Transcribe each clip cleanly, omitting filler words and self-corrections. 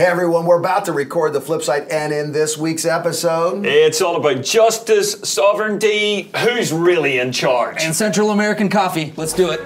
Hey everyone, we're about to record the flip side, and in this week's episode, it's all about justice, sovereignty, who's really in charge. And Central American coffee. Let's do it.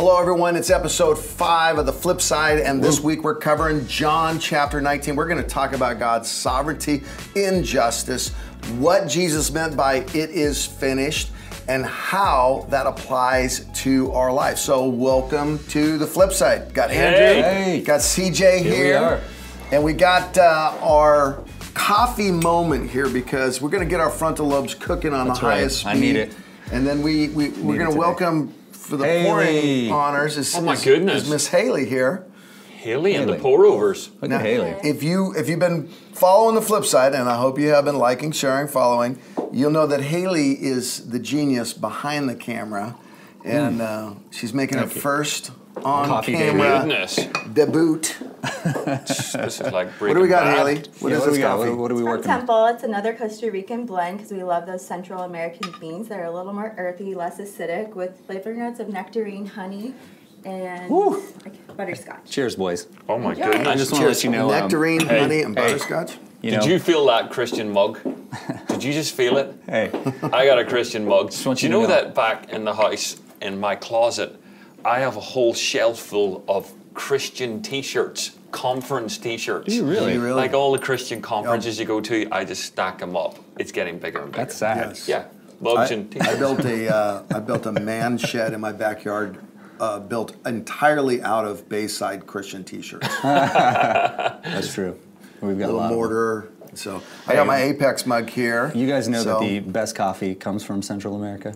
hello everyone, it's episode 5 of the flip side, and this week we're covering John chapter 19. We're going to talk about God's sovereignty in justice, what Jesus meant by "it is finished," and how that applies to our life. So welcome to the flip side. Got Andrew, got CJ here. We are. And we got our coffee moment here because we're going to get our frontal lobes cooking on the highest speed. I need it. And then we're going to welcome for the pouring honors is Miss Haley here. Haley and the pour-overs. Look at Haley. If you've been following the flip side, and I hope you have been liking, sharing, following, you'll know that Haley is the genius behind the camera, and she's making her first on-camera debut. This is like what do we got, Haley? What is this coffee? What are we working on? Temple. It's another Costa Rican blend because we love those Central American beans that are a little more earthy, less acidic, with flavor notes of nectarine, honey, and butterscotch. Cheers, boys. Oh my goodness. I just want to let you know. Nectarine, honey, and butterscotch? Did you feel that Christian mug? Did you just feel it? Hey. I got a Christian mug. Just want Do you know that back in the house, in my closet, I have a whole shelf full of Christian t-shirts, conference t-shirts. Do you really? Like all the Christian conferences you go to, I just stack them up. It's getting bigger and bigger. That's sad. Yes. Yeah, mugs and t-shirts. I built a man shed in my backyard, built entirely out of Bayside Christian t-shirts. That's true. We've got a lot mortar. So I got my Apex mug here. You guys know that the best coffee comes from Central America.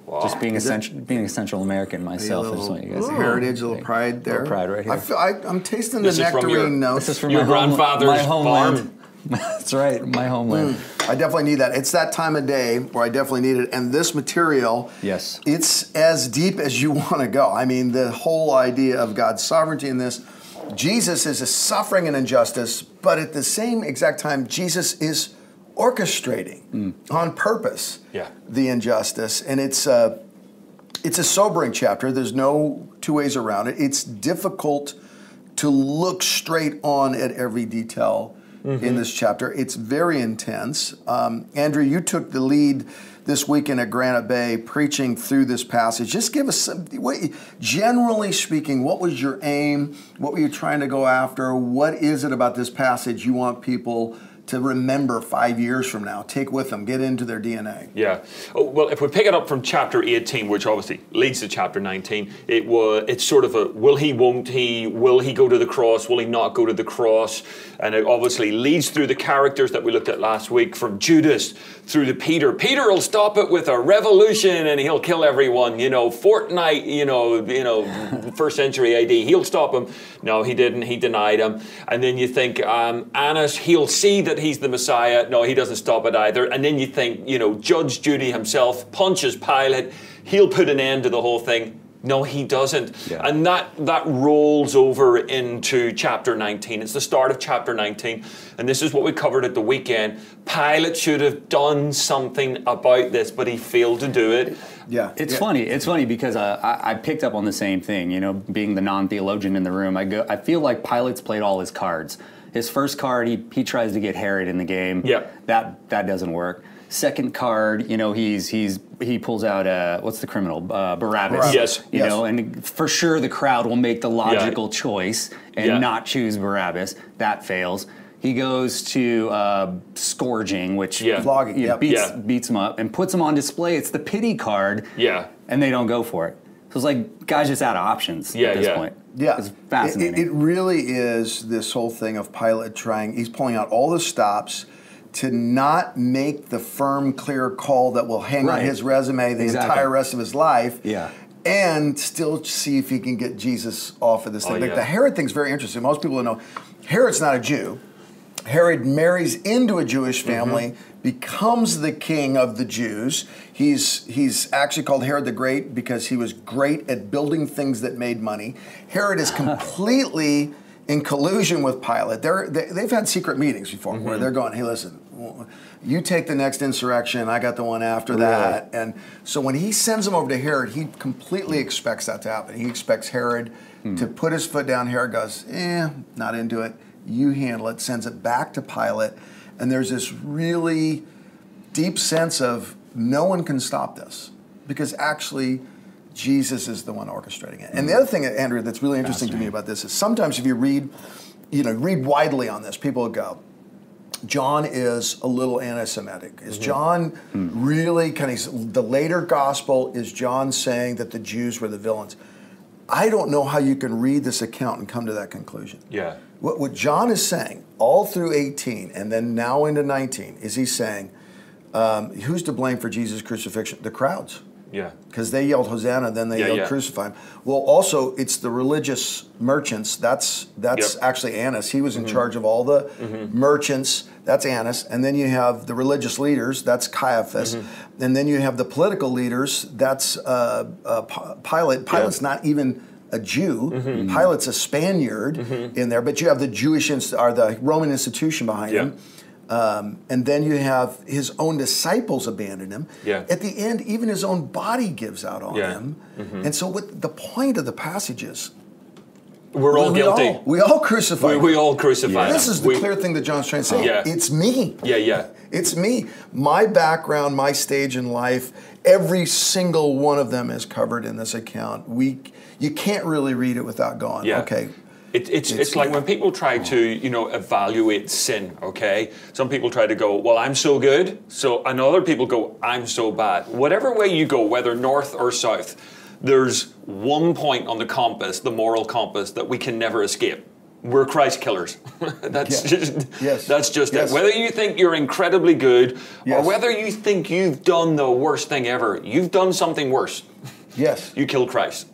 Wow. Just being a Central American myself, I just want you guys to know. Heritage, a little pride there. A little pride right here. I'm tasting the nectarine notes. This is from your grandfather's my homeland. farm. That's right, my homeland. I definitely need that. It's that time of day where I definitely need it. And this material, yes, it's as deep as you want to go. I mean, the whole idea of God's sovereignty in this, Jesus is suffering an injustice, but at the same exact time, Jesus is orchestrating on purpose the injustice. And it's a sobering chapter. There's no two ways around it. It's difficult to look straight on at every detail in this chapter. It's very intense. Andrew, you took the lead this weekend at Granite Bay preaching through this passage. Just give us some, generally speaking, what was your aim? What were you trying to go after? What is it about this passage you want people to remember 5 years from now, take with them, get into their DNA? Yeah. Oh, well, if we pick it up from chapter 18, which obviously leads to chapter 19, it's sort of a will he, won't he, will he go to the cross, will he not go to the cross? And it obviously leads through the characters that we looked at last week, from Judas through to Peter. Peter will stop it with a revolution and he'll kill everyone, Fortnite, first century AD, he'll stop him. No, he didn't, he denied him. And then you think Annas, he'll see that he's the Messiah. No, he doesn't stop it either. And then you think, Judge Judy himself punches Pilate. He'll put an end to the whole thing. No, he doesn't. Yeah. And that rolls over into chapter 19. It's the start of chapter 19. And this is what we covered at the weekend. Pilate should have done something about this, but he failed to do it. Yeah. It's funny. It's funny because I picked up on the same thing, being the non-theologian in the room. I feel like Pilate's played all his cards. His first card, he tries to get Herod in the game. Yeah. That doesn't work. Second card, he pulls out what's the criminal? Barabbas. Yes. You know, and for sure the crowd will make the logical choice and not choose Barabbas. That fails. He goes to scourging, which flogging, beats him up and puts him on display. It's the pity card. Yeah. And they don't go for it. So it's like guys just out of options at this point. Yeah, it's fascinating. It really is this whole thing of Pilate he's pulling out all the stops to not make the firm, clear call that will hang on his resume the entire rest of his life. Yeah. And still see if he can get Jesus off of this thing. Like the Herod thing's very interesting. Most people don't know Herod's not a Jew. Herod marries into a Jewish family, becomes the king of the Jews. He's actually called Herod the Great because he was great at building things that made money. Herod is completely in collusion with Pilate. They've had secret meetings before where they're going, hey, listen, you take the next insurrection, I got the one after that. And so when he sends him over to Herod, he completely expects that to happen. He expects Herod to put his foot down. Herod goes, not into it. You handle it, sends it back to Pilate. And there's this really deep sense of no one can stop this because actually Jesus is the one orchestrating it. And the other thing, Andrew, that's really interesting to me about this is sometimes if you read widely on this, people go, John is a little anti-Semitic. Is John really the later gospel, is John saying that the Jews were the villains? I don't know how you can read this account and come to that conclusion. Yeah. What John is saying all through 18 and then now into 19 is he's saying, who's to blame for Jesus' crucifixion? The crowds. Yeah. Because they yelled Hosanna, then they yelled crucify him. Well, also, it's the religious merchants. That's actually Annas. He was in charge of all the merchants. That's Annas. And then you have the religious leaders. That's Caiaphas. And then you have the political leaders. That's Pilate. Pilate's not even a Jew. Pilate's a Spaniard in there. But you have the the Roman institution behind him. And then you have his own disciples abandon him. At the end, even his own body gives out on him. And so what the point of the passage is, we're all guilty. We all crucify him. We all crucify him. This is the clear thing that John's trying to say. It's me. It's me. My background, my stage in life, every single one of them is covered in this account. You can't really read it without going, okay. It's like when people try to, evaluate sin, okay? Some people try to go, well, I'm so good. And other people go, I'm so bad. Whatever way you go, whether north or south, there's one point on the compass, the moral compass, that we can never escape. We're Christ killers. That's just it. Whether you think you're incredibly good or whether you think you've done the worst thing ever, you've done something worse. You killed Christ.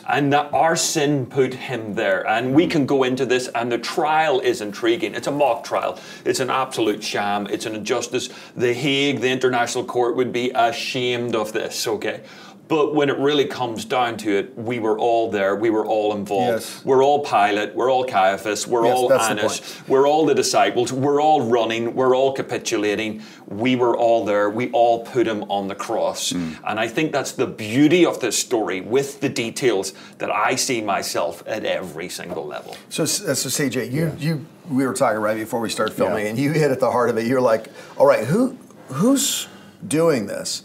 And that our sin put him there. And we can go into this, and the trial is intriguing. It's a mock trial. It's an absolute sham. It's an injustice. The Hague, the International Court, would be ashamed of this, okay? But when it really comes down to it, we were all there. We were all involved. We're all Pilate. We're all Caiaphas. We're all Annas. We're all the disciples. We're all running. We're all capitulating. We were all there. We all put him on the cross. And I think that's the beauty of this story with the details that I see myself at every single level. So CJ, we were talking right before we started filming, and you hit at the heart of it. You're like, all right, who's doing this?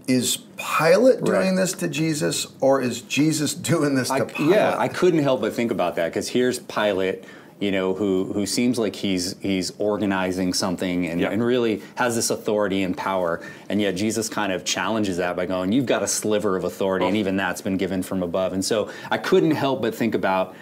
Is Pilate doing this to Jesus, or is Jesus doing this to Pilate? I couldn't help but think about that, because here's Pilate, who seems like he's organizing something and really has this authority and power, and yet Jesus kind of challenges that by going, you've got a sliver of authority, and even that's been given from above. And so I couldn't help but think about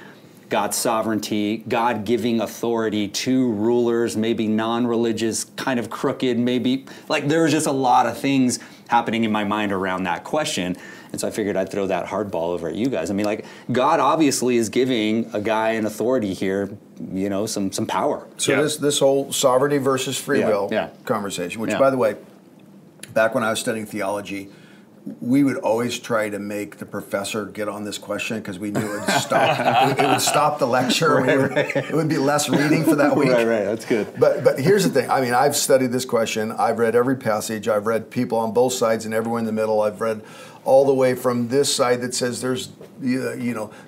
God's sovereignty, God giving authority to rulers, maybe non-religious, kind of crooked, maybe. Like, there was just a lot of things happening in my mind around that question. And so I figured I'd throw that hardball over at you guys. I mean, like, God obviously is giving a guy an authority here, some power. So this whole sovereignty versus free will conversation, which, by the way, back when I was studying theology, we would always try to make the professor get on this question because we knew it would stop. It would stop the lecture. It would be less reading for that week. Right, that's good. But here's the thing. I mean, I've studied this question. I've read every passage. I've read people on both sides and everyone in the middle. I've read all the way from this side that says there's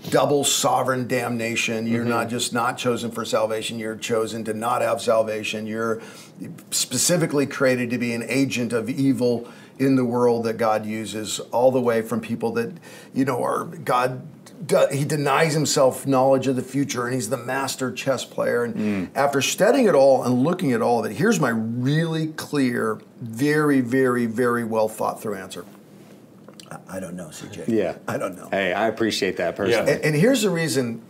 double sovereign damnation. You're not just not chosen for salvation. You're chosen to not have salvation. You're specifically created to be an agent of evil in the world that God uses, all the way from people that, he denies himself knowledge of the future, and he's the master chess player. And after studying it all and looking at all of it, here's my really clear, very, very, very well thought through answer. I don't know, CJ. I don't know. Hey, I appreciate that personally. And here's the reason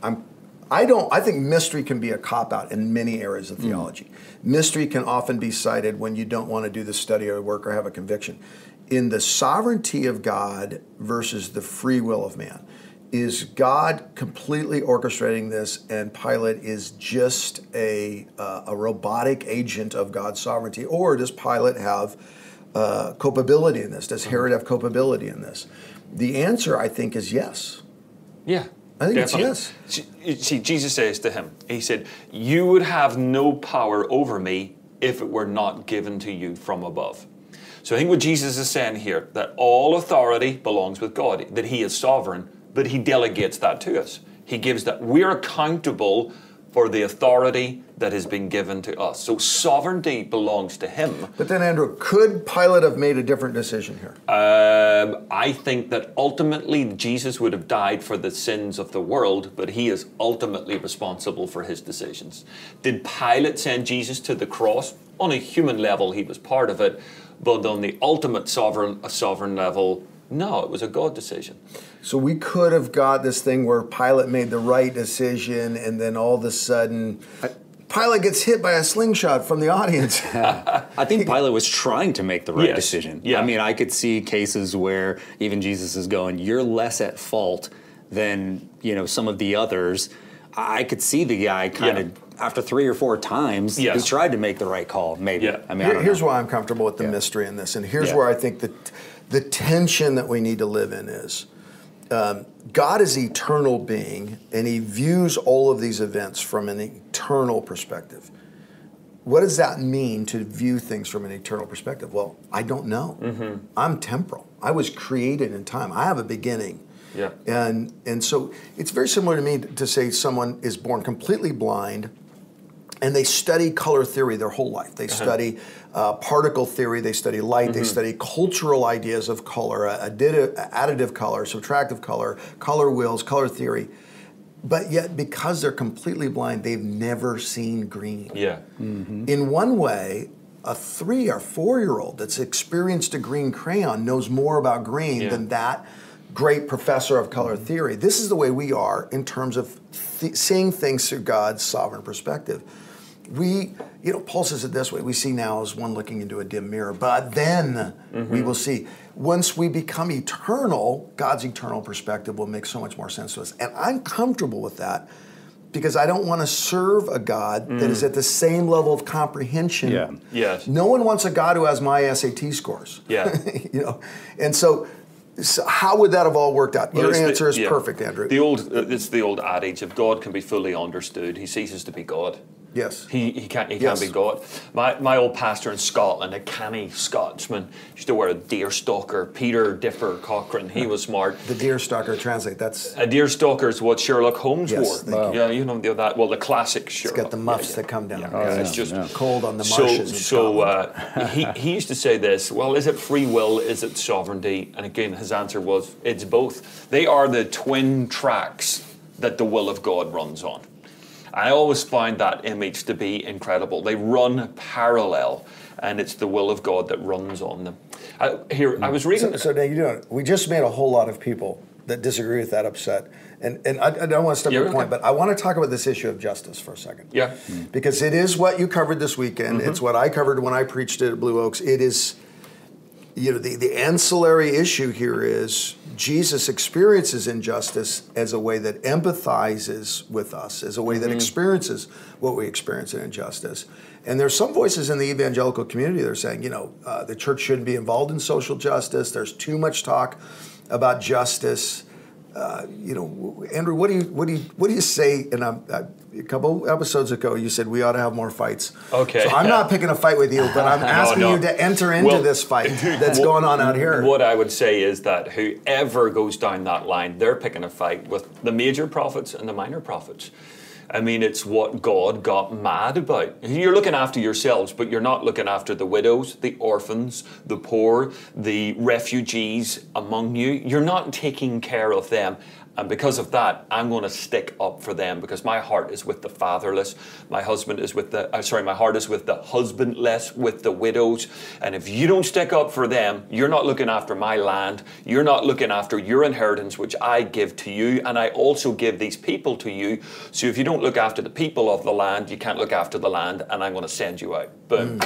I think mystery can be a cop-out in many areas of theology. Mystery can often be cited when you don't want to do the study or work or have a conviction. In the sovereignty of God versus the free will of man, Is God completely orchestrating this, and Pilate is just a robotic agent of God's sovereignty? Or does Pilate have culpability in this? Does Herod have culpability in this? The answer, I think, is yes. Yeah. I think definitely. it's yes. See, Jesus says to him, he said, you would have no power over me if it were not given to you from above. So I think what Jesus is saying here, that all authority belongs with God, that he is sovereign, but he delegates that to us. He gives that. We're accountable for the authority that has been given to us. So sovereignty belongs to him. But then, Andrew, could Pilate have made a different decision here? I think that ultimately Jesus would have died for the sins of the world, but he is ultimately responsible for his decisions. Did Pilate send Jesus to the cross? On a human level, he was part of it, but on the ultimate sovereign level, no, it was a God decision. So we could have got this thing where Pilate made the right decision, and then all of a sudden, Pilate gets hit by a slingshot from the audience. I think Pilate was trying to make the right decision. Yeah. I mean, I could see cases where even Jesus is going, you're less at fault than, some of the others. I could see the guy kind of, after 3 or 4 times, he tried to make the right call, maybe. Yeah. I mean, here's why I'm comfortable with the mystery in this, and here's where I think that the tension that we need to live in is God is eternal being, and he views all of these events from an eternal perspective. What does that mean to view things from an eternal perspective? Well, I don't know. Mm-hmm. I'm temporal. I was created in time. I have a beginning. Yeah. And so it's very similar to me to say someone is born completely blind, and they study color theory their whole life. They study particle theory, they study light, they study cultural ideas of color, additive color, subtractive color, color wheels, color theory. But yet, because they're completely blind, they've never seen green. Yeah. Mm-hmm. In one way, a 3 or 4-year-old that's experienced a green crayon knows more about green than that great professor of color theory. This is the way we are in terms of seeing things through God's sovereign perspective. Paul says it this way, we see now as one looking into a dim mirror, but then we will see. Once we become eternal, God's eternal perspective will make so much more sense to us. And I'm comfortable with that because I don't want to serve a God that is at the same level of comprehension. Yeah. Yes. No one wants a God who has my SAT scores. Yeah. And so how would that have all worked out? Well, your answer is perfect, Andrew. It's the old adage: if God can be fully understood, he ceases to be God. Yes. He can't be God. My old pastor in Scotland, a canny Scotsman, used to wear a deerstalker. Peter Dipper Cochrane, he was smart. The deerstalker, translate, that's... A deerstalker is what Sherlock Holmes wore. Thank you. Yeah, you know that. Well, the classic Sherlock. It's got the muffs that come down. It's just cold on the marshes in Scotland. He used to say this, well, is it free will, is it sovereignty? And again, his answer was, it's both. They are the twin tracks that the will of God runs on. I always find that image to be incredible. They run parallel, and it's the will of God that runs on them. I was reading... So now we just made a whole lot of people that disagree with that upset. And I don't want to step your point, but I want to talk about this issue of justice for a second. Yeah. Because it is what you covered this weekend. It's what I covered when I preached it at Blue Oaks. It is... the ancillary issue here is Jesus experiences injustice as a way that empathizes with us, as a way that experiences what we experience in injustice. And there's some voices in the evangelical community that are saying, the church shouldn't be involved in social justice. There's too much talk about justice. Andrew, what do you say? And a couple episodes ago, you said we ought to have more fights. Okay. So I'm not picking a fight with you, but I'm asking you to enter into this fight that's going on out here. What I would say is that whoever goes down that line, they're picking a fight with the major prophets and the minor prophets. I mean, it's what God got mad about. You're looking after yourselves, but you're not looking after the widows, the orphans, the poor, the refugees among you. You're not taking care of them. And because of that, I'm going to stick up for them because my heart is with the fatherless. My heart is with the husbandless, with the widows. And if you don't stick up for them, you're not looking after my land. You're not looking after your inheritance, which I give to you. And I also give these people to you. So if you don't look after the people of the land, you can't look after the land. And I'm going to send you out. Boom.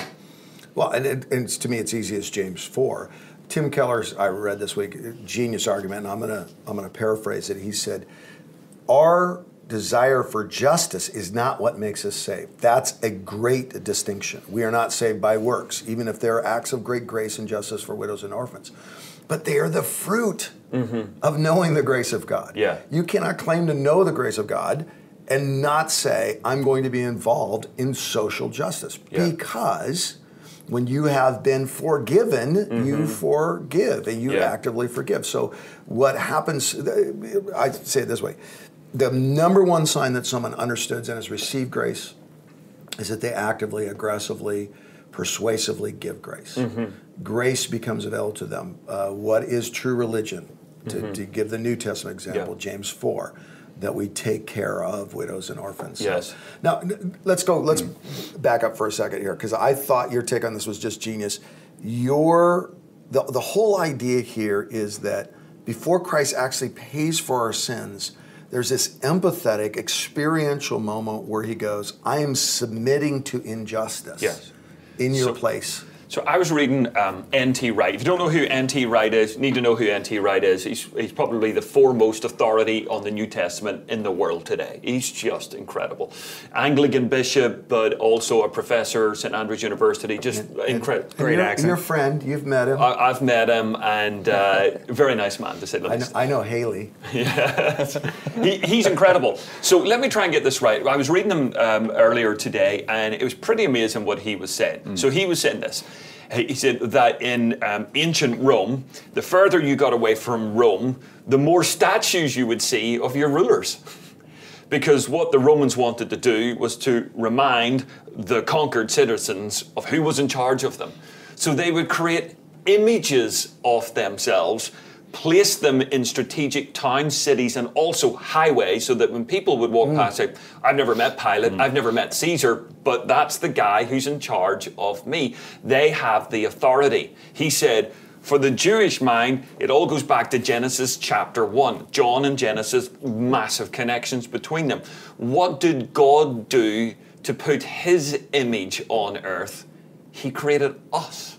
Well, and to me, it's easy as James 4. Tim Keller's, I read this week, genius argument, and I'm gonna paraphrase it. He said, our desire for justice is not what makes us saved. That's a great distinction. We are not saved by works, even if there are acts of great grace and justice for widows and orphans. But they are the fruit of knowing the grace of God. Yeah. You cannot claim to know the grace of God and not say, I'm going to be involved in social justice. Because when you have been forgiven, you forgive and you actively forgive. So what happens, I say it this way, the number one sign that someone understood and has received grace is that they actively, aggressively, persuasively give grace. Grace becomes available to them. What is true religion? To give the New Testament example, James 4, that we take care of widows and orphans. Yes. Now, let's back up for a second here, because I thought your take on this was just genius. The whole idea here is that before Christ actually pays for our sins, there's this empathetic, experiential moment where he goes, I am submitting to injustice in your place. So I was reading N.T. Wright. If you don't know who N.T. Wright is, you need to know who N.T. Wright is. He's probably the foremost authority on the New Testament in the world today. He's just incredible. Anglican bishop, but also a professor at St. Andrews University. Just incredible. Great accent. Your friend, you've met him. I've met him, and very nice man, to say the least. I know Haley. Yeah, he's incredible. So let me try and get this right. I was reading him earlier today, and it was pretty amazing what he was saying. So he was saying this. He said that in ancient Rome, the further you got away from Rome, the more statues you would see of your rulers. Because what the Romans wanted to do was to remind the conquered citizens of who was in charge of them. So they would create images of themselves, place them in strategic towns, cities, and also highways, so that when people would walk past, say, I've never met Pilate, I've never met Caesar, but that's the guy who's in charge of me. They have the authority. He said, for the Jewish mind, it all goes back to Genesis chapter 1. John and Genesis, massive connections between them. What did God do to put his image on earth? He created us.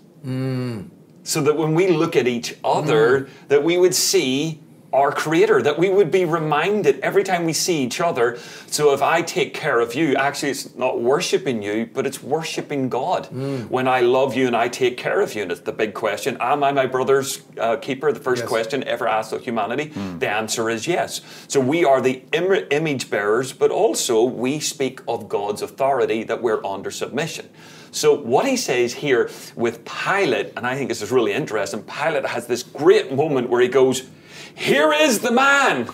So that when we look at each other, that we would see our Creator, that we would be reminded every time we see each other. So if I take care of you, actually it's not worshiping you, but it's worshiping God. When I love you and I take care of you, and it's the big question, am I my brother's keeper? The first question ever asked of humanity. The answer is yes. So we are the image bearers, but also we speak of God's authority, that we're under submission. So what he says here with Pilate, and I think this is really interesting, Pilate has this great moment where he goes, here is the man.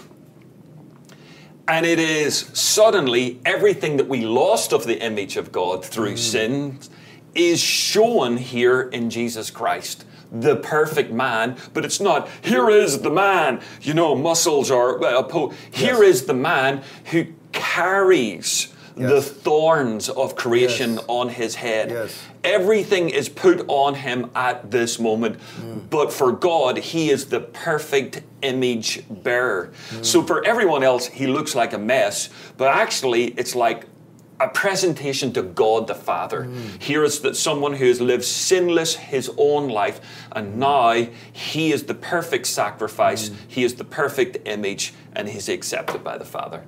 And it is suddenly everything that we lost of the image of God through sin is shown here in Jesus Christ, the perfect man. But it's not, here is the man, you know, muscles or here is the man who carries the thorns of creation on his head. Everything is put on him at this moment. But for God, he is the perfect image bearer. So for everyone else, he looks like a mess. But actually, it's like a presentation to God the Father. Here is that someone who has lived sinless his own life, and now he is the perfect sacrifice. He is the perfect image, and he's accepted by the Father.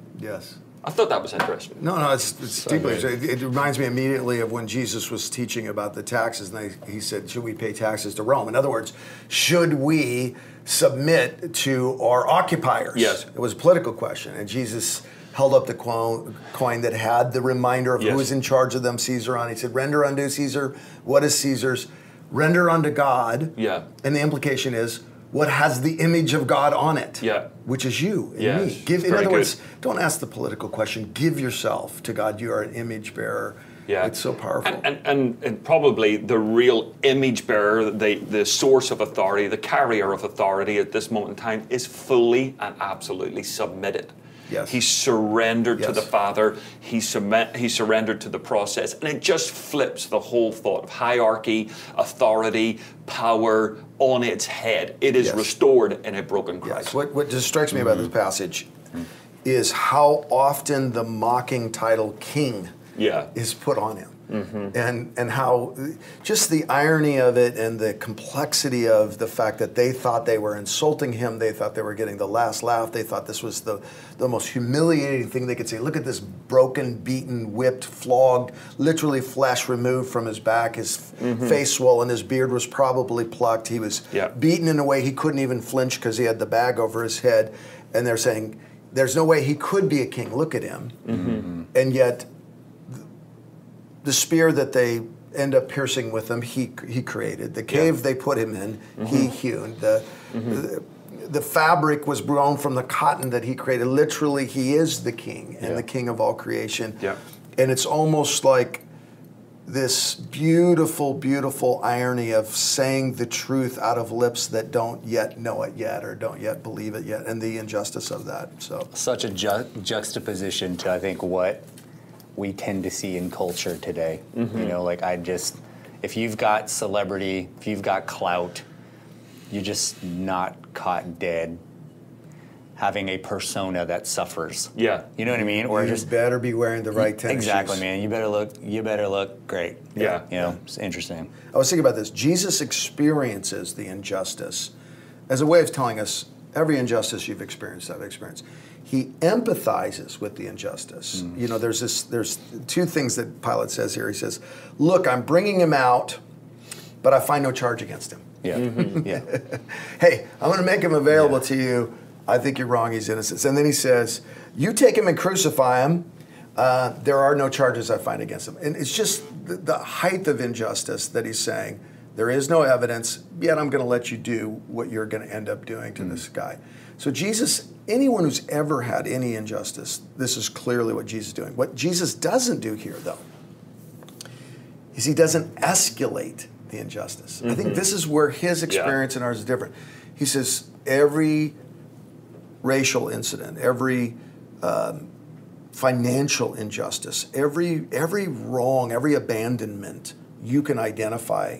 I thought that was interesting. No, it's deeply. It reminds me immediately of when Jesus was teaching about the taxes, and he said, should we pay taxes to Rome? In other words, should we submit to our occupiers? It was a political question, and Jesus held up the coin that had the reminder of who was in charge of them, Caesar on. He said, render unto Caesar what is Caesar's, render unto God. And the implication is, what has the image of God on it, which is you and me. In other words, don't ask the political question. Give yourself to God. You are an image bearer. It's so powerful. And probably the real image bearer, the source of authority, the carrier of authority at this moment in time is fully and absolutely submitted. He surrendered to the Father. He surrendered to the process. And it just flips the whole thought of hierarchy, authority, power on its head. It is restored in a broken Christ. What just strikes me about this passage is how often the mocking title king is put on him. and how just the irony of it and the complexity of the fact that they thought they were insulting him, they thought they were getting the last laugh, they thought this was the most humiliating thing they could say. Look at this broken, beaten, whipped, flogged, literally flesh removed from his back, his face swollen, his beard was probably plucked, he was beaten in a way he couldn't even flinch because he had the bag over his head, and they're saying, there's no way he could be a king, look at him. And yet, the spear that they end up piercing with him, he created. The cave they put him in, he hewn. The fabric was grown from the cotton that he created. Literally, he is the king and the king of all creation. And it's almost like this beautiful, beautiful irony of saying the truth out of lips that don't yet know it yet or don't yet believe it yet, and the injustice of that. So such a juxtaposition to, I think, what we tend to see in culture today. You know, like if you've got celebrity, if you've got clout, you're just not caught dead having a persona that suffers. You know what I mean? Or you better be wearing the right tennis exactly, shoes. man. You better look great. You know, it's interesting. I was thinking about this. Jesus experiences the injustice as a way of telling us every injustice you've experienced, I've experienced. He empathizes with the injustice. You know, there's two things that Pilate says here. He says, look, I'm bringing him out, but I find no charge against him. Hey, I'm going to make him available to you. I think you're wrong, he's innocent. And then he says, you take him and crucify him. There are no charges I find against him. And it's just the height of injustice that he's saying. There is no evidence, yet I'm going to let you do what you're going to end up doing to this guy. So Jesus, anyone who's ever had any injustice, this is clearly what Jesus is doing. What Jesus doesn't do here, though, is he doesn't escalate the injustice. I think this is where his experience and ours is different. He says every racial incident, every financial injustice, every wrong, every abandonment, you can identify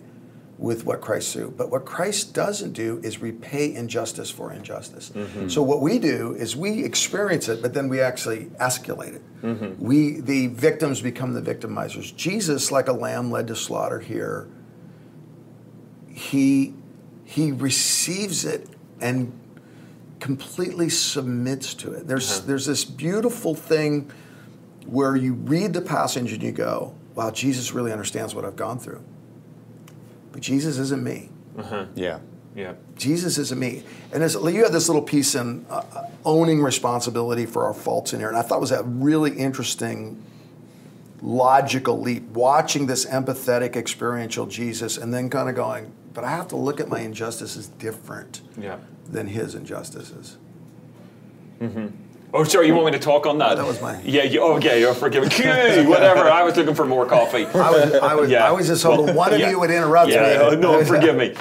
with what Christ threw. But what Christ doesn't do is repay injustice for injustice. So what we do is we experience it, but then we actually escalate it. The victims become the victimizers. Jesus, like a lamb led to slaughter here, he receives it and completely submits to it. There's this beautiful thing where you read the passage and you go, wow, Jesus really understands what I've gone through. But Jesus isn't me. Jesus isn't me. And you had this little piece in owning responsibility for our faults in here, and I thought it was a really interesting logical leap, watching this empathetic, experiential Jesus, and then kind of going, but I have to look at my injustices different than his injustices. Oh, sorry, you want me to talk on that? That was mine. You're forgiven. Whatever, I was looking for more coffee. I was just hoping one of you would interrupt me. No, forgive me.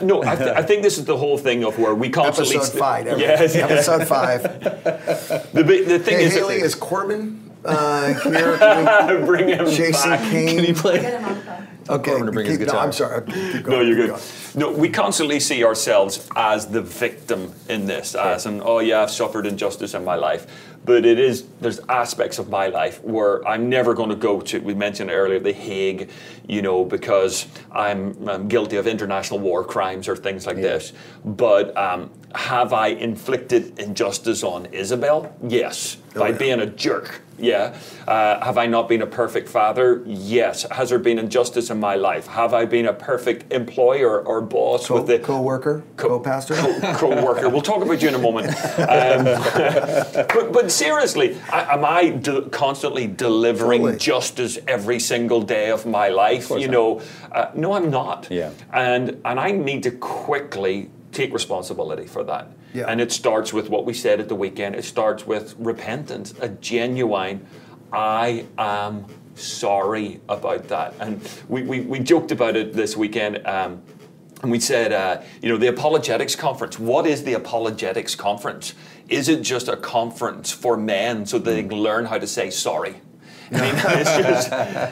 No, I think this is the whole thing of where we constantly... Episode 5. Episode 5. The thing is... Haley, is Corbin here? Can we bring him Jason back. Kane? Can you play? Get him on the phone. Okay, to bring his guitar. No, I'm sorry. Keep going, No, you're good. going. No, we constantly see ourselves as the victim in this, as in, oh yeah, I've suffered injustice in my life. But there's aspects of my life where I'm never going to go to, we mentioned earlier, The Hague, because I'm guilty of international war crimes or things like this. But have I inflicted injustice on Isabel? Yes. By being a jerk. Have I not been a perfect father? Yes. Has there been injustice in my life? Have I been a perfect employer or boss with the co-worker, co-pastor, co-worker? We'll talk about you in a moment. But seriously, am I constantly delivering justice every single day of my life? No, I'm not. And I need to quickly take responsibility for that. And it starts with what we said at the weekend. It starts with repentance, a genuine, I am sorry about that. And we joked about it this weekend. And we said, the Apologetics Conference. What is the Apologetics Conference? Is it just a conference for men so they can learn how to say sorry? I mean, it's just,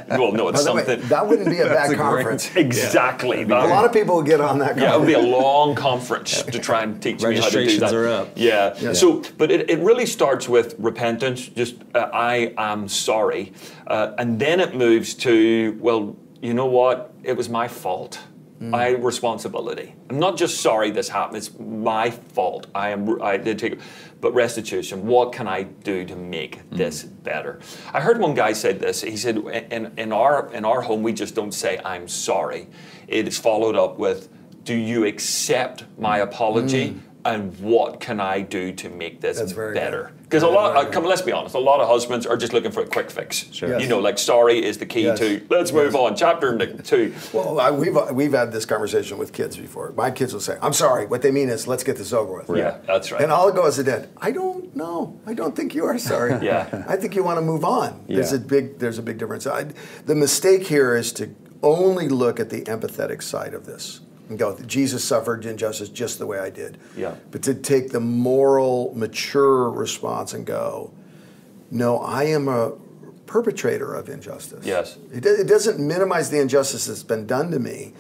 well, no, it's something. That wouldn't be a bad conference. Exactly. A lot of people would get on that conference. Yeah, it would be a long conference to try and teach me how to do that. Registrations are up. Yeah. So, but it really starts with repentance, just I am sorry. And then it moves to, well, you know what? It was my fault. My responsibility. I'm not just sorry this happened. It's my fault. I did take it. But restitution. What can I do to make this better? I heard one guy say this. He said, in our home, we just don't say I'm sorry. It is followed up with, do you accept my apology? And what can I do to make this better? Because let's be honest, a lot of husbands are just looking for a quick fix. Sure. Yes. You know, like sorry is the key to let's move on. Chapter 2. Well, we've had this conversation with kids before. My kids will say, "I'm sorry." What they mean is, "Let's get this over with." Yeah, that's right. And I'll go as a dad. I don't know. I don't think you are sorry. Yeah. I think you want to move on. Yeah. There's a big difference. The mistake here is to only look at the empathetic side of this. And go, Jesus suffered injustice just the way I did. Yeah. But to take the moral, mature response and go, no, I am a perpetrator of injustice. Yes. It doesn't minimize the injustice that's been done to me,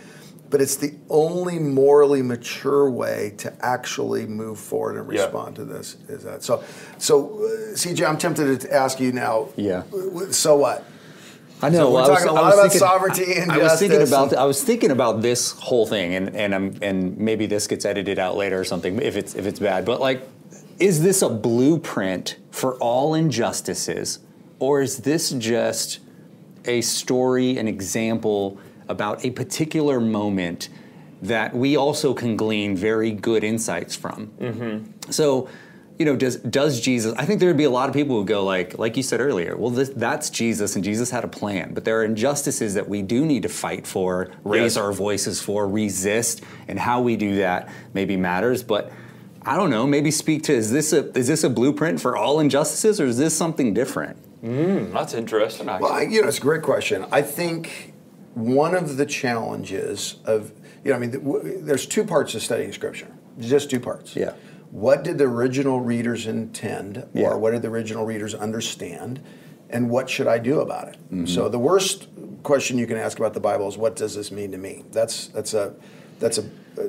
but it's the only morally mature way to actually move forward and respond to this. Is that so? CJ, I'm tempted to ask you now. Yeah. So what? I know. So we're talking a lot about sovereignty and justice. I was thinking about this whole thing, and maybe this gets edited out later or something if it's bad. But like, is this a blueprint for all injustices, or is this just a story, an example about a particular moment that we also can glean very good insights from? Mm-hmm. So, you know, does Jesus, I think there would be a lot of people who go like you said earlier, well, that's Jesus, and Jesus had a plan. But there are injustices that we do need to fight for, raise our voices for, resist, and how we do that maybe matters. But I don't know, maybe speak to, is this a blueprint for all injustices, or is this something different? That's interesting, actually. Well, it's a great question. I think one of the challenges of, there's two parts to studying Scripture. Just two parts. Yeah. What did the original readers intend, or what did the original readers understand, and what should I do about it? Mm-hmm. So the worst question you can ask about the Bible is, what does this mean to me? That's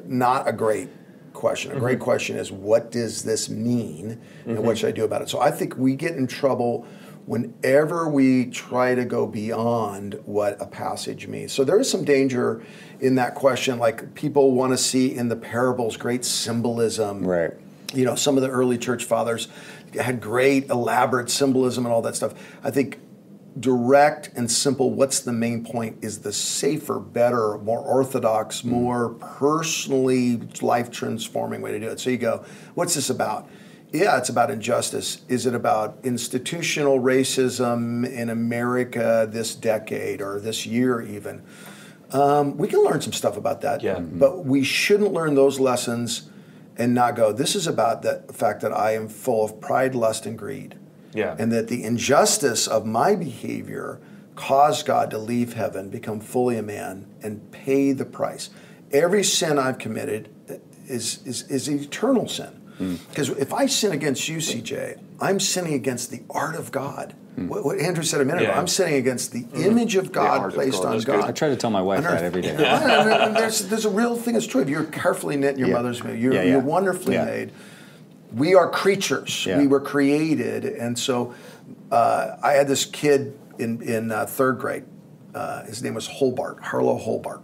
not a great question. A great question is, what does this mean, and what should I do about it? So I think we get in trouble whenever we try to go beyond what a passage means. So there is some danger in that question. Like, people want to see in the parables great symbolism. Right. You know, some of the early church fathers had great elaborate symbolism and all that stuff. I think direct and simple, what's the main point, is the safer, better, more orthodox, more personally life-transforming way to do it. So you go, what's this about? Yeah, it's about injustice. Is it about institutional racism in America this decade or this year even? We can learn some stuff about that, but we shouldn't learn those lessons and not go, this is about the fact that I am full of pride, lust, and greed. Yeah. And that the injustice of my behavior caused God to leave heaven, become fully a man, and pay the price. Every sin I've committed is eternal sin. Because if I sin against you, CJ, I'm sinning against the art of God. What Andrew said a minute ago, I'm sinning against the image of God placed on God. I try to tell my wife that every day. There's a real thing that's true. You're carefully knit in your mother's made. You're wonderfully made. We are creatures. We were created. And so I had this kid in third grade. His name was Harlow Hobart.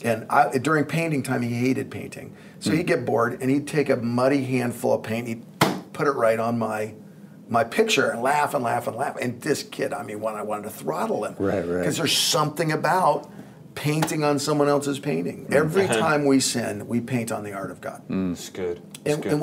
And during painting time, he hated painting. So he'd get bored, and he'd take a muddy handful of paint, he'd put it right on my picture and laugh and laugh and laugh. And this kid, I wanted to throttle him. Right. Because there's something about painting on someone else's painting. Every time we sin, we paint on the art of God. It's good. And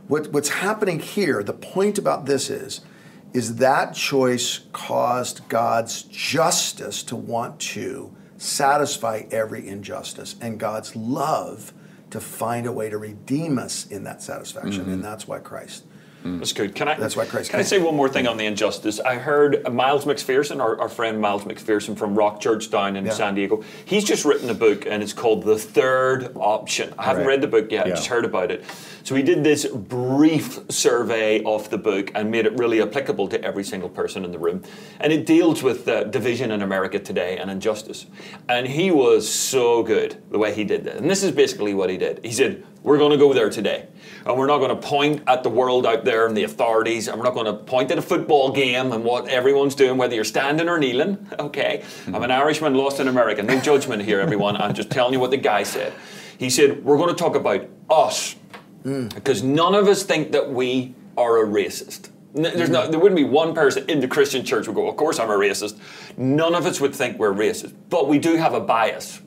what's happening here, the point about this is that choice caused God's justice to want to satisfy every injustice, and God's love to find a way to redeem us in that satisfaction. And that's why Christ That's good. That's why Christ Can I say one more thing on the injustice? I heard Miles McPherson, our friend Miles McPherson from Rock Church down in San Diego, he's just written a book and it's called The Third Option. I haven't read the book yet, I just heard about it. So he did this brief survey of the book and made it really applicable to every single person in the room. And it deals with division in America today and injustice. And he was so good the way he did that. And this is basically what he did. He said, we're going to go there today. And we're not going to point at the world out there and the authorities, and we're not going to point at a football game and what everyone's doing, whether you're standing or kneeling. Okay, I'm an Irishman lost in America. No judgment here, everyone. I'm just telling you what the guy said. He said, we're going to talk about us. Because none of us think that we are a racist. There wouldn't be one person in the Christian church who would go, of course I'm a racist. None of us would think we're racist. But we do have a bias.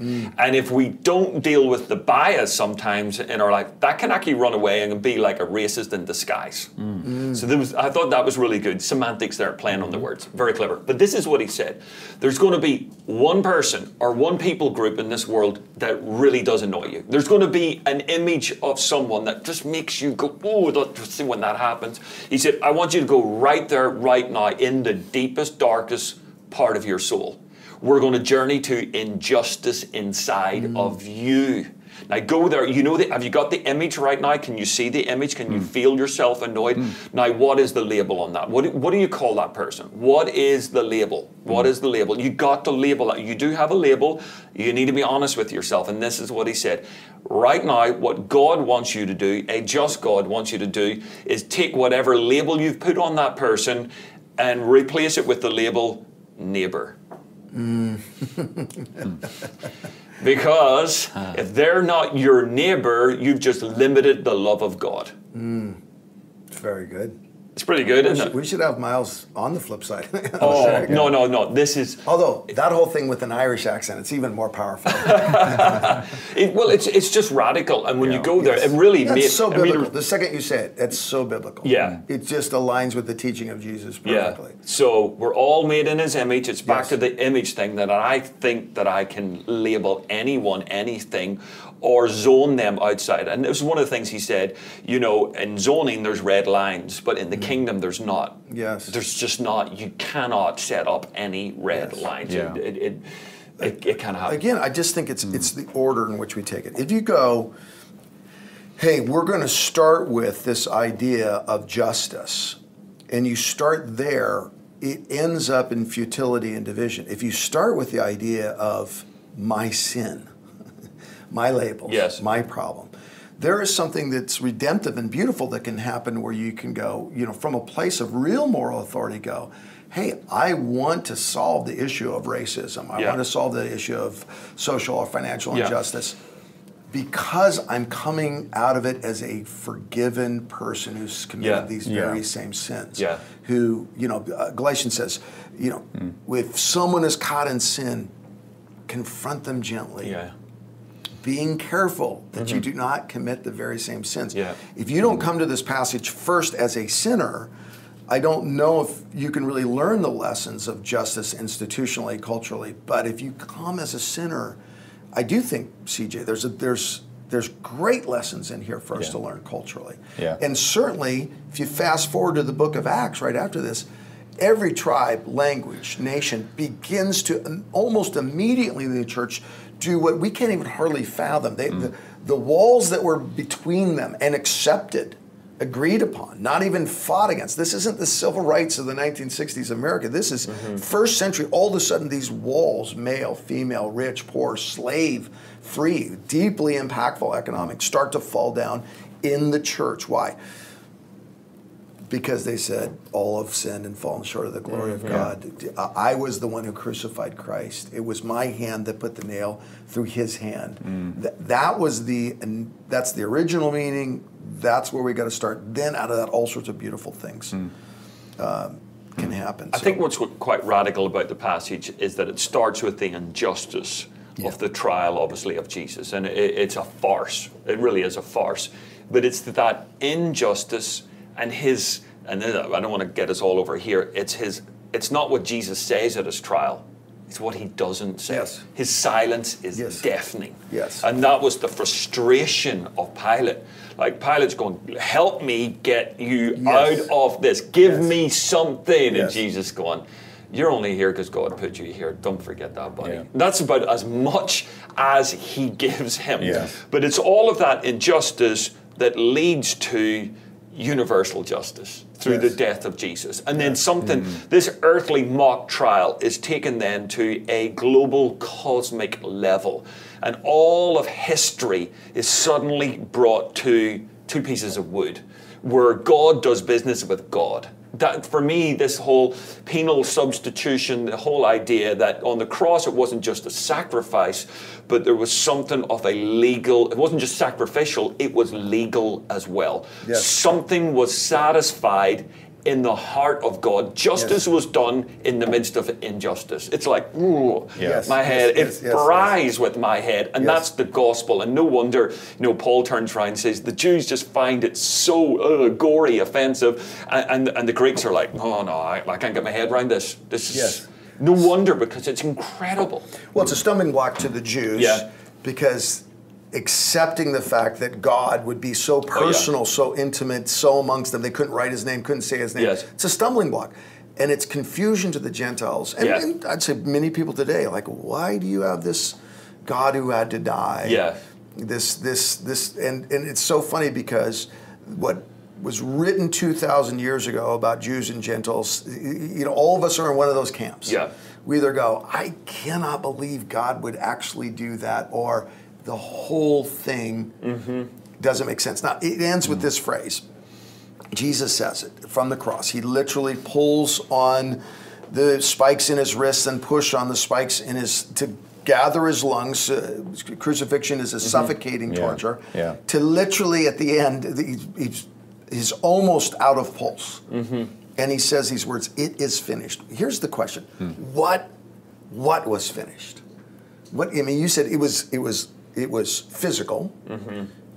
And if we don't deal with the bias sometimes in our life, that can actually run away and be like a racist in disguise. So I thought that was really good. Semantics there, playing on the words. Very clever. But this is what he said. There's going to be one person or one people group in this world that really does annoy you. There's going to be an image of someone that just makes you go, oh, see when that happens. He said, I want you to go right there, right now, in the deepest, darkest part of your soul. We're going to journey to injustice inside of you. Now go there. You know have you got the image right now? Can you see the image? Can you feel yourself annoyed? Now what is the label on that? What do you call that person? What is the label? What is the label? You got to label that. You do have a label. You need to be honest with yourself. And this is what he said. Right now, what God wants you to do, a just God wants you to do, is take whatever label you've put on that person and replace it with the label neighbor. Because if they're not your neighbor, you've just limited the love of God. It's very good. It's pretty good, isn't it? We should have Miles on the flip side. No. This is... Although, that whole thing with an Irish accent, it's even more powerful. It's just radical. And when you go there, it really... It's so biblical. The second you say it, it's so biblical. Yeah. It just aligns with the teaching of Jesus perfectly. Yeah. So, we're all made in his image. It's back to the image thing that I think that I can label anyone, anything, or zone them outside. And it was one of the things he said, you know, in zoning there's red lines, but in the kingdom there's not. Yes. There's just not. You cannot set up any red lines. Yeah. It can't happen. Again, I just think it's the order in which we take it. If you go, hey, we're going to start with this idea of justice, and you start there, it ends up in futility and division. If you start with the idea of my sin, my labels, my problem, there is something that's redemptive and beautiful that can happen where you can go, you know, from a place of real moral authority, go, hey, I want to solve the issue of racism. I want to solve the issue of social or financial injustice because I'm coming out of it as a forgiven person who's committed these very same sins. Who, you know, Galatians says, you know, if someone is caught in sin, confront them gently. Being careful that you do not commit the very same sins. If you don't come to this passage first as a sinner, I don't know if you can really learn the lessons of justice institutionally, culturally. But if you come as a sinner, I do think, CJ, there's great lessons in here for us to learn culturally. And certainly, if you fast forward to the book of Acts right after this, every tribe, language, nation begins to almost immediately in the church do what we can't even hardly fathom. The walls that were between them and accepted, agreed upon, not even fought against. This isn't the civil rights of the 1960s America. This is first century. All of a sudden, these walls, male, female, rich, poor, slave, free, deeply impactful economics, start to fall down in the church. Why? Because they said, all have sinned and fallen short of the glory of God. I was the one who crucified Christ. It was my hand that put the nail through his hand. That's the original meaning. That's where we got to start. Then out of that, all sorts of beautiful things can happen. I think what's quite radical about the passage is that it starts with the injustice of the trial, obviously, of Jesus. And it's a farce. It really is a farce. But it's that injustice and his, and I don't want to get us all over here, it's not what Jesus says at his trial. It's what he doesn't say. Yes. His silence is deafening. Yes. And that was the frustration of Pilate. Like, Pilate's going, help me get you out of this. Give me something. And Jesus going, you're only here because God put you here. Don't forget that, buddy. Yeah. That's about as much as he gives him. Yeah. But it's all of that injustice that leads to universal justice through the death of Jesus. And then something, this earthly mock trial is taken then to a global cosmic level. And all of history is suddenly brought to two pieces of wood, where God does business with God. That, for me, this whole penal substitution, the whole idea that on the cross it wasn't just a sacrifice, but there was something of a legal, it wasn't just sacrificial, it was legal as well. Yes. Something was satisfied in the heart of God. Justice was done in the midst of injustice. It's like, ooh, my head, it fries with my head. And that's the gospel. And no wonder, Paul turns around and says, the Jews just find it so gory, offensive. And the Greeks are like, oh, no, I can't get my head around this. This is no wonder, because it's incredible. Well, it's a stumbling block to the Jews because accepting the fact that God would be so personal, so intimate, so amongst them, they couldn't write his name, couldn't say his name. Yes. It's a stumbling block. And it's confusion to the Gentiles. And I'd say many people today, like, why do you have this God who had to die? Yeah. This, and it's so funny because what was written 2,000 years ago about Jews and Gentiles, all of us are in one of those camps. Yeah. We either go, I cannot believe God would actually do that, or the whole thing doesn't make sense. Now, it ends with this phrase. Jesus says it from the cross. He literally pulls on the spikes in his wrists and push on the spikes in his, to gather his lungs. Crucifixion is a suffocating torture. Yeah. To literally, at the end, he's almost out of pulse. And he says these words, it is finished. Here's the question. What was finished? You said it was physical,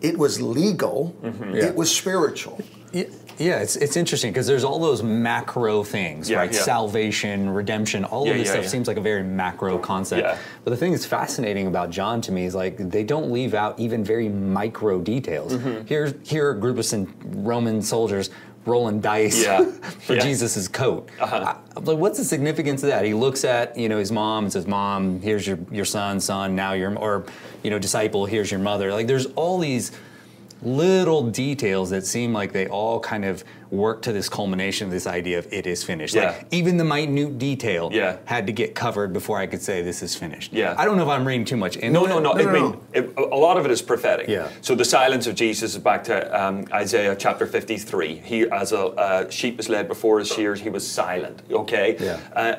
it was legal, it was spiritual. Yeah, it's interesting because there's all those macro things, right? Yeah. Salvation, redemption, all of this stuff seems like a very macro concept. Yeah. But the thing that's fascinating about John to me is like they don't leave out even very micro details. Here are a group of Roman soldiers rolling dice for Jesus's coat. Like, what's the significance of that? He looks at his mom and says, "Mom, here's your son. Now or disciple, here's your mother." Like, there's all these little details that seem like they all kind of work to this culmination of this idea of it is finished. Like, even the minute detail had to get covered before I could say this is finished. I don't know if I'm reading too much into it. A lot of it is prophetic. So the silence of Jesus is back to Isaiah chapter 53. He, as a sheep is led before his shears, he was silent. Okay.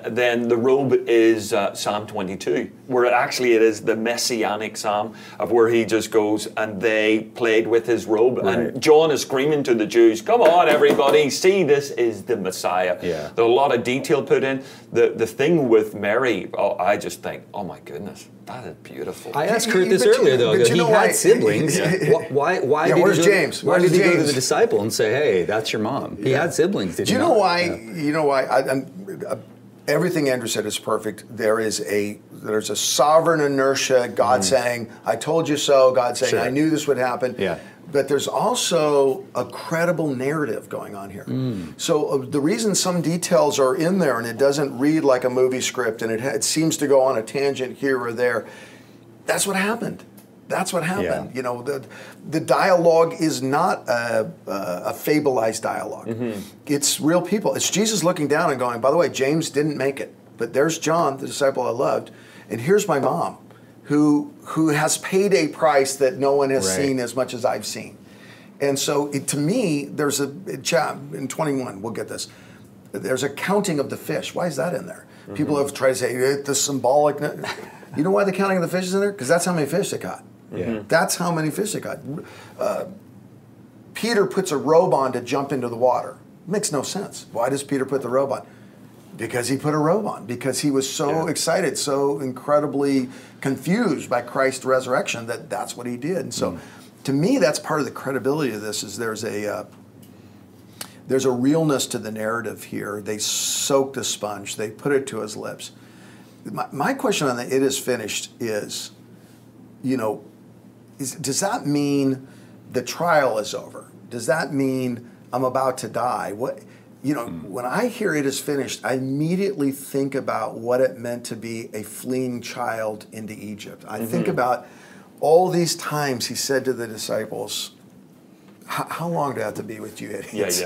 Then the robe is Psalm 22, where it is the messianic psalm of where he just goes and they played with his robe. And John is screaming to the Jews, "Come on, everybody. See, this is the Messiah." There's a lot of detail put in. The thing with Mary, I just think, oh my goodness, that is beautiful. I asked Curt this earlier, though. He had siblings. Why where's James? Why did he go to the disciple and say, "Hey, that's your mom"? He had siblings. Do you know why? You know why? Everything Andrew said is perfect. There's a sovereign inertia. God saying, "I told you so." God saying, "I knew this would happen." But there's also a credible narrative going on here. So the reason some details are in there and it doesn't read like a movie script and it seems to go on a tangent here or there, that's what happened. That's what happened. The dialogue is not a fableized dialogue. It's real people. It's Jesus looking down and going, by the way, James didn't make it, but there's John, the disciple I loved, and here's my mom, who has paid a price that no one has seen as much as I've seen. And so to me, there's in 21, we'll get this, there's a counting of the fish. Why is that in there? People have tried to say, the symbolic. You know why the counting of the fish is in there? Because that's how many fish they caught. That's how many fish they caught. Peter puts a robe on to jump into the water. Makes no sense. Why does Peter put the robe on? Because he put a robe on. Because he was so excited, so incredibly confused by Christ's resurrection that's what he did. And so, to me, that's part of the credibility of this. Is there's a realness to the narrative here. They soaked a sponge. They put it to his lips. my question on the "it is finished" is, does that mean the trial is over? Does that mean I'm about to die? When I hear "it is finished," I immediately think about what it meant to be a fleeing child into Egypt. I think about all these times he said to the disciples, how long do I have to be with you idiots?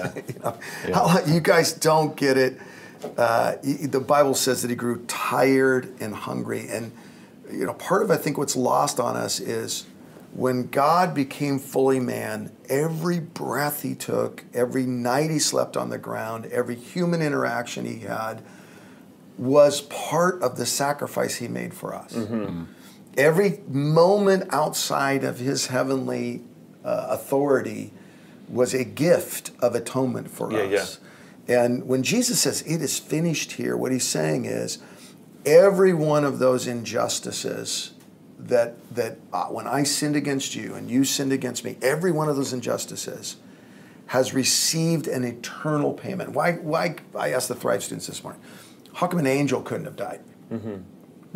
How long, you guys don't get it. The Bible says that he grew tired and hungry. And, part of, I think, what's lost on us is when God became fully man, every breath he took, every night he slept on the ground, every human interaction he had was part of the sacrifice he made for us. Every moment outside of his heavenly authority was a gift of atonement for us. And when Jesus says "it is finished" here, what he's saying is every one of those injustices that when I sinned against you and you sinned against me, every one of those injustices has received an eternal payment. Why I asked the Thrive students this morning, how come an angel couldn't have died?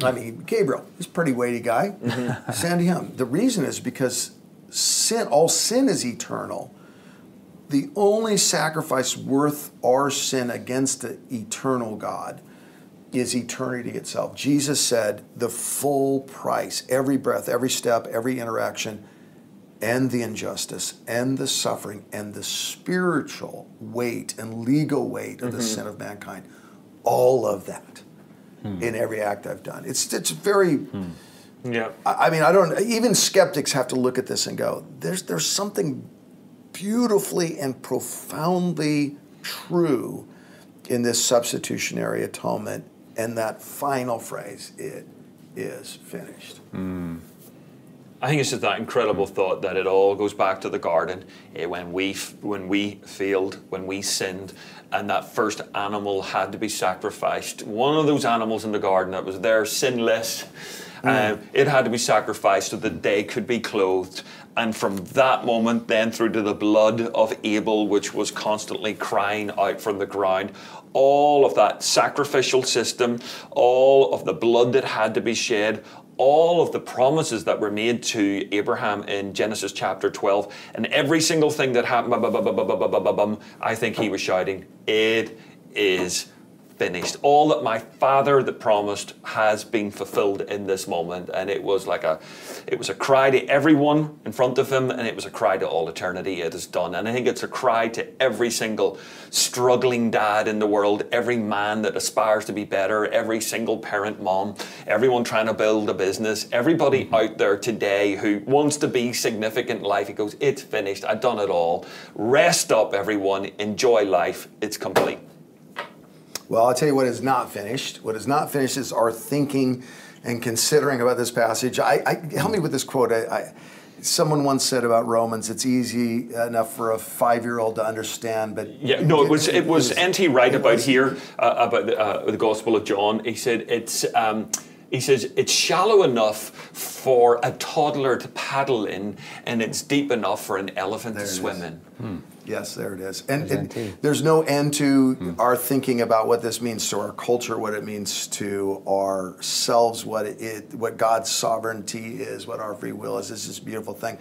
I mean, Gabriel, he's a pretty weighty guy. Send him. The reason is because all sin is eternal. The only sacrifice worth our sin against the eternal God is eternity itself. Jesus said the full price, every breath, every step, every interaction, and the injustice, and the suffering, and the spiritual weight and legal weight of the sin of mankind, all of that in every act I've done. It's very... I mean, even skeptics have to look at this and go, there's something beautifully and profoundly true in this substitutionary atonement and that final phrase, "it is finished." I think it's just that incredible thought that it all goes back to the garden when we failed, when we sinned, and that first animal had to be sacrificed. One of those animals in the garden that was there sinless, it had to be sacrificed so that they could be clothed. And from that moment then through to the blood of Abel, which was constantly crying out from the ground, all of that sacrificial system, all of the blood that had to be shed, all of the promises that were made to Abraham in Genesis chapter 12, and every single thing that happened, I think he was shouting, "It is finished. All that my Father that promised has been fulfilled in this moment." And it was a cry to everyone in front of him, and it was a cry to all eternity. It is done. And I think it's a cry to every single struggling dad in the world, every man that aspires to be better, every single parent mom, everyone trying to build a business, everybody out there today who wants to be significant in life. He goes, "It's finished. I've done it all. Rest up, everyone. Enjoy life. It's complete." Well, I'll tell you what is not finished. What is not finished is our thinking and considering about this passage. Help me with this quote. Someone once said about Romans, it's easy enough for a 5-year-old to understand, but... It was N.T. Wright about the Gospel of John. He said it's shallow enough for a toddler to paddle in, and it's deep enough for an elephant to swim in. Yes, there it is. And there's no end to our thinking about what this means to our culture, what it means to ourselves, what God's sovereignty is, what our free will is. It's this beautiful thing.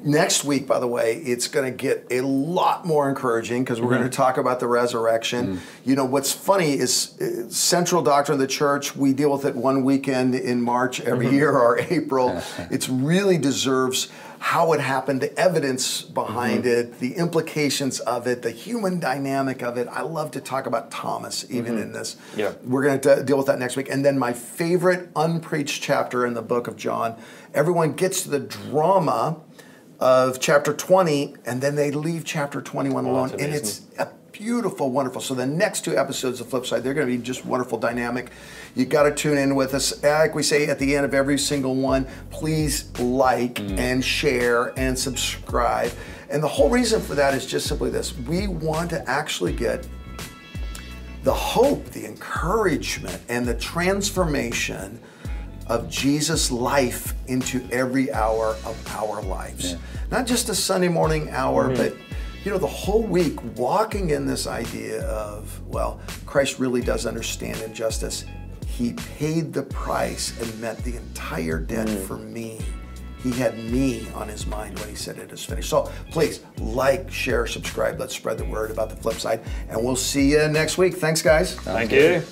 Next week, by the way, it's going to get a lot more encouraging because we're going to talk about the resurrection. You know, what's funny is central doctrine of the church, we deal with it one weekend in March every year or April. It really deserves how it happened, the evidence behind it, the implications of it, the human dynamic of it. I love to talk about Thomas even in this. We're going to deal with that next week. And then my favorite unpreached chapter in the book of John, everyone gets to the drama of chapter 20 and then they leave chapter 21 alone. And it's beautiful, wonderful. So the next 2 episodes of Flip Side, they're going to be just wonderful, dynamic. You got to tune in with us. Like we say at the end of every single one, please like and share and subscribe. And the whole reason for that is just simply this. We want to actually get the hope, the encouragement, and the transformation of Jesus' life into every hour of our lives. Not just a Sunday morning hour, but you know, the whole week walking in this idea of, well, Christ really does understand injustice. He paid the price and met the entire debt for me. He had me on his mind when he said it is finished. So please like, share, subscribe. Let's spread the word about the flip side. And we'll see you next week. Thanks, guys. Thank you.